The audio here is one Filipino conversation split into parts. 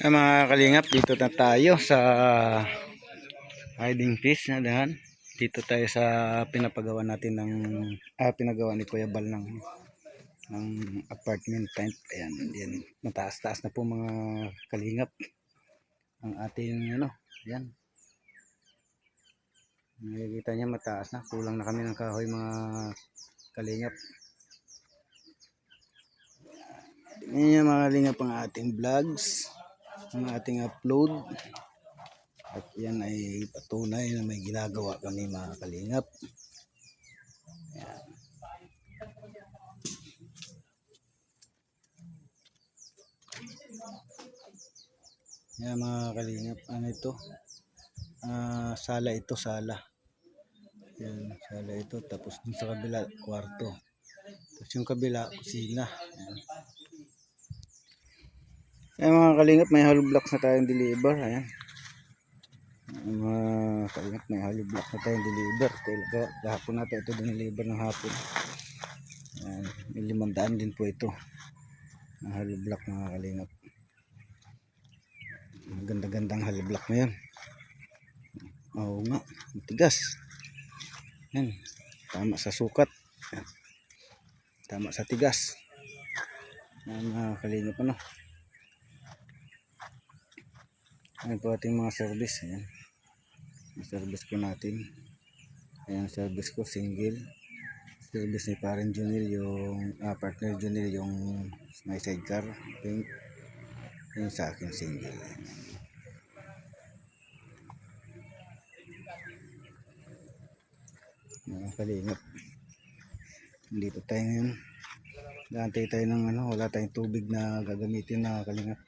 Mga kalingap, dito na tayo sa hiding place na dahan. Dito tayo sa pinapagawa natin ng pinagawa ni Kuya Bal ng apartment tent. Ayan, yan. Mataas-taas na po mga kalingap ang ating ayan. Nakikita niya mataas na, kulang na kami ng kahoy mga kalingap. Tingnan niyo mga kalingap ang ating vlogs, ang ating upload. At yan ay patunay na may ginagawa kami mga kalingap. Yan. Yan mga kalingap. Ano ito? Sala ito, sala. Yan, sala ito. Tapos dun sa kabila, kwarto. Tapos yung kabila, kusina. Yan. Yan mga kalingap, may hollow blocks na tayong deliver. Ayan. Mga kalingap, may hollow block na tayong deliver. Kahapon natin ito dineliver ng hapon. Ayan, may 500 din po ito. Ang hollow block mga kalingap. Ganda-gandang hollow block na yan. Oo nga, matigas. Yan, tama sa sukat. Yan. Tama sa tigas. Yan mga kalingap Ayan po ating mga service. Ayan. Yung service ko natin. Ayan, service ko single. Service ni Parang Junil yung partner Junil yung may sidecar pink. Yung sa akin single. Mga kalingap. Dito tayo ngayon. Gantay tayo ng wala tayong tubig na gagamitin na kalingap.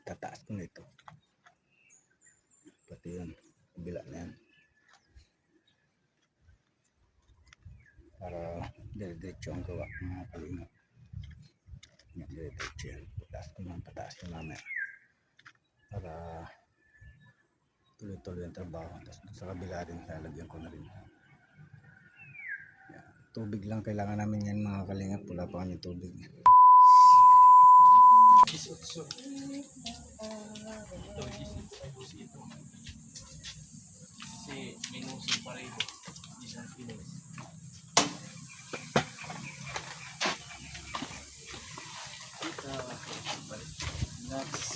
Tataas ko na ito. Pati yun. Kabila na yan. Para dire-diretso ang gawa mga kalingap. Dire-diretso yan. Pataas ko mamaya. Para tuloy-tuloy ang trabaho. Tapos sa kabila rin lalagyan ko na rin. Yan. Tubig lang kailangan namin yan mga kalingap. Wala pa kami tubig. Si minusin pa rin isang pinis. Next.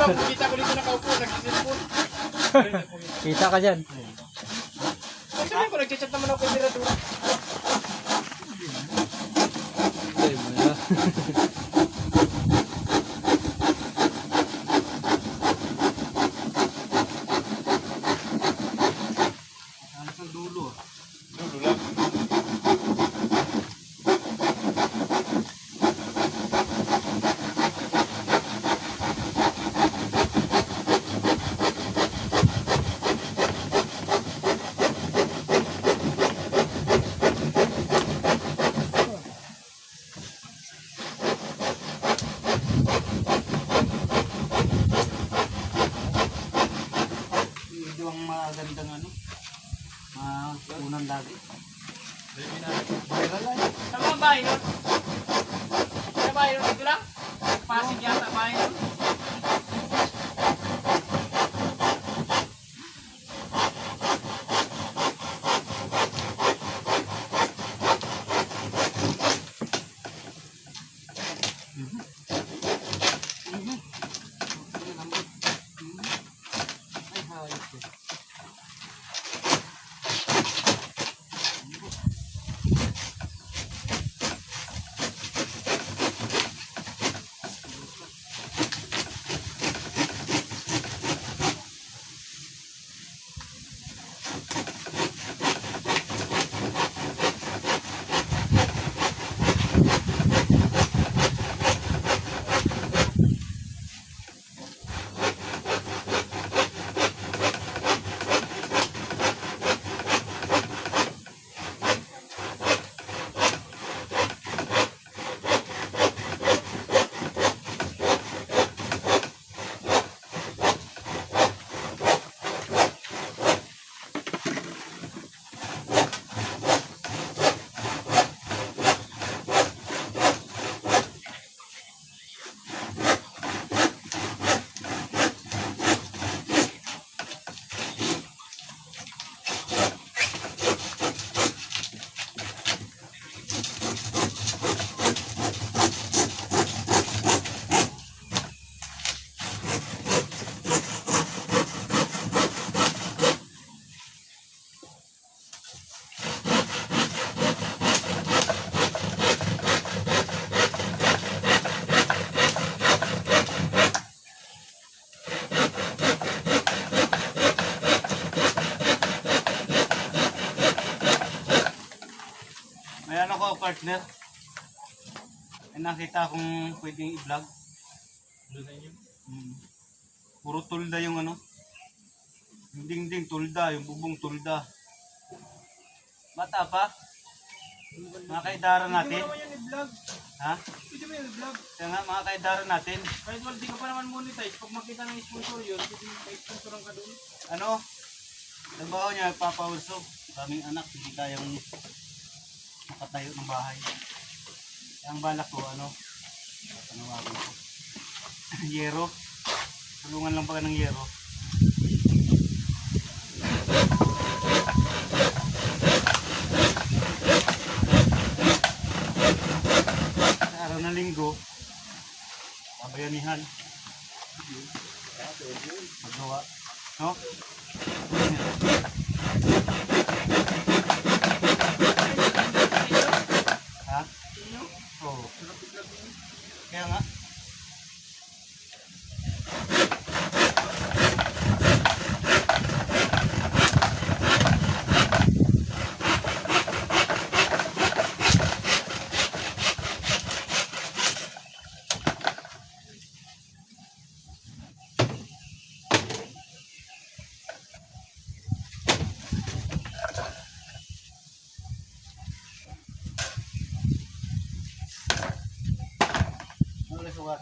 Kita ko dito nakaupo, nag-cellphone. Kita ka dyan. Sabi ko, nag-chat naman ako kay Mirador. Alas ng dulo. Dulo lang. Ito ang magandang unang lagi. Viral ay. Saan ba ang bahay nun? Saan ba bahay nun? Dito lang? Pasig yata ba? kumain nun. Ay, hayop ko. May ano ko, partner. May nakita akong pwedeng i-vlog. Puro tulda yung ano. Yung dingding tulda, yung bubong tulda. Bata pa. Mga kaidara Pwede natin. mo naman yan i-vlog. Ha? Pwede mo yan i-vlog. Kaya nga mga kaidara natin. Kahit wala, di ka pa naman monetize. Pag makita ng sponsor yun, pwede mo pa-sponsoran ka doon. Ano? Trabaho niya, nagpapaulso. Kaming anak, hindi kayang makatayo ng bahay. Kaya ang balak ko, ano wagin ko? Yero. Tulungan lang pala ng yero. Sa araw ng linggo, kabayanihan. Magawa. No? Ha? Oo. Kaya nga. Ano na sukat?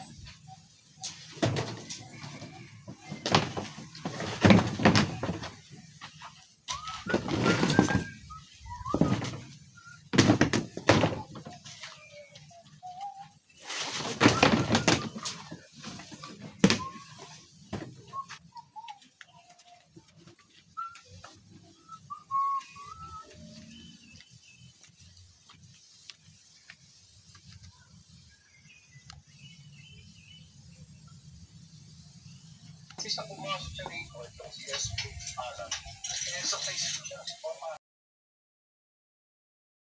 Isa pumasok siya rito, itong si SP Alan. Sa Facebook siya, forma